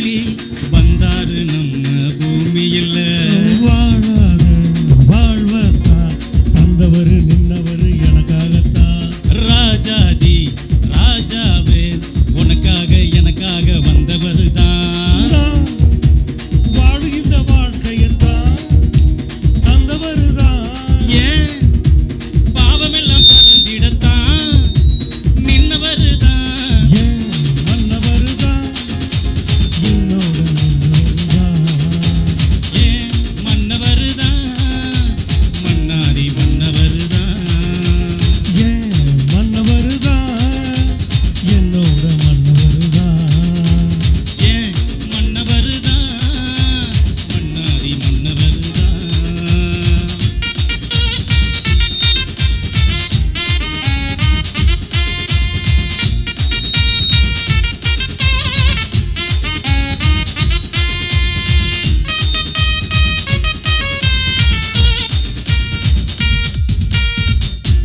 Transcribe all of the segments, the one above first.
வழி வந்தாரு நம்ம பூமியில். வாழாத வாழ்வத்தான் தந்தவர் நின்னவர் எனக்காகத்தான். ராஜாதி ராஜாவே உனக்காக எனக்காக வந்தவர் தான். வாழுகின்ற வாழ்க்கையத்தான் தந்தவர் தான். ஏன் பாவமெல்லாம் பறந்திடத்தான் நின்னவர் தான். மன்னவர் தான் என்னோட மன்னவர் தான். ஏன் மன்னவர் தான் மன்னாரி மன்னவர் தான். மன்னவர் தான் என்னோட மன்னவர் தான். ஏன் மன்னவர் தான் மன்னாரி மன்னவர் தான்.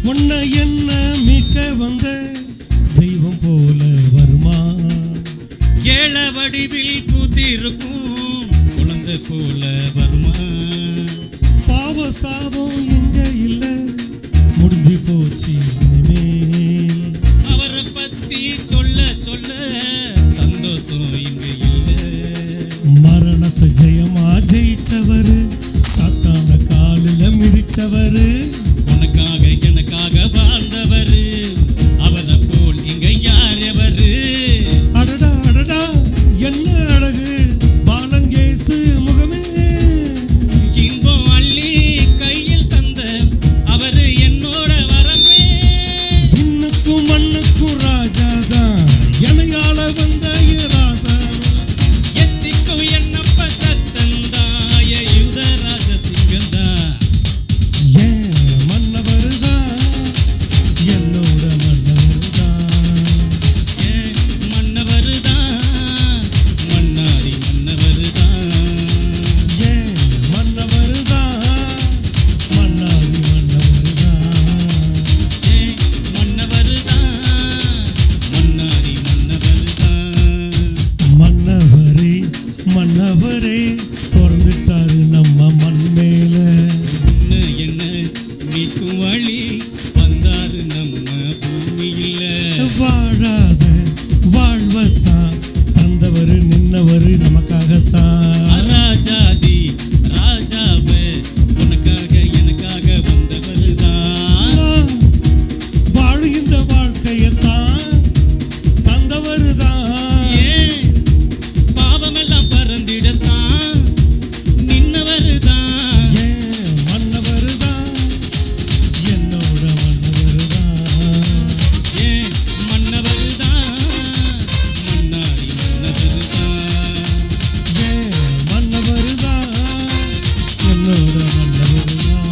உன்னை என்ன மீட்க வந்த தெய்வம் போல வருமா? ஏழ வடிவில் பூத்திருக்கும் குழந்தை போல வருமா? பாவ சாபம் எங்க இல்ல முடிஞ்சு போச்சு இனிமேல். அவரை பத்தி சொல்ல சொல்ல சந்தோஷம் இங்க இல்ல. மரணத்தை ஜெயமா ஜெயிச்சவரு சாத்தான காலில மிதிச்சவரு. உனக்காக எனக்காக வாழ்ந்தவரு அவரை போல் இங்க யார் எவரு? அடடா அடடா என்ன அழகு பாலன் இயேசு முகமே. இன்பம் அள்ளி கையில் தந்த அவரு என்னோட வரமே. விண்ணுக்கும் மண்ணுக்கும் ராஜா தான் எனையாள வந்த ராசா. எத்திக்கும் என்னப்ப சத்தந்தாய யுதராஜ சிங்கந்தா. மன்னவர் தான் என்னோட மன்னவர் தான். ஏன் மன்னவர் தான் மன்னாரி மன்னவர் தான். மன்னவர் தான் மன்னாதி மன்னவர் தான். ஏன் மன்னவர் தான் மன்னாரி மன்னவர் தான். மன்னவரே மன்னவரே பிறந்துட்டாரு நம்ம மண் மேல. என்ன மீட்கும் வழி வந்தாரு நம்ம பூமியில. வாழாத வாழ்வத்தான் தந்தவர் நின்னவர் நமக்காகத்தான். ராஜாதி ராஜாவே உனக்காக எனக்காக வந்தவர் தான். வாழுகின்ற வாழ்க்கையத்தான் தந்தவர் தான். ஏன் பாவமெல்லாம் பறந்திடத்தான் நின்னவர் தான். மன்னவர் தான் என்னோட மன்னவர் தான். ஏன் மன்னவர் தான் மன்னாரி மன்னவர் தான். மன்னவர் தான் என்னோட மன்னவர் தான்.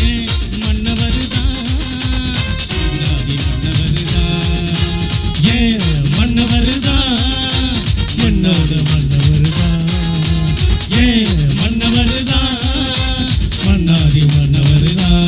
ஏன் மன்னவர் தான் மன்னாரி மன்னவர் தான். மன்னவர் தான் என்னோட மன்னவர் தான். ஏன் மன்னவர் தான் மன்னாதி மன்னவர் தான்.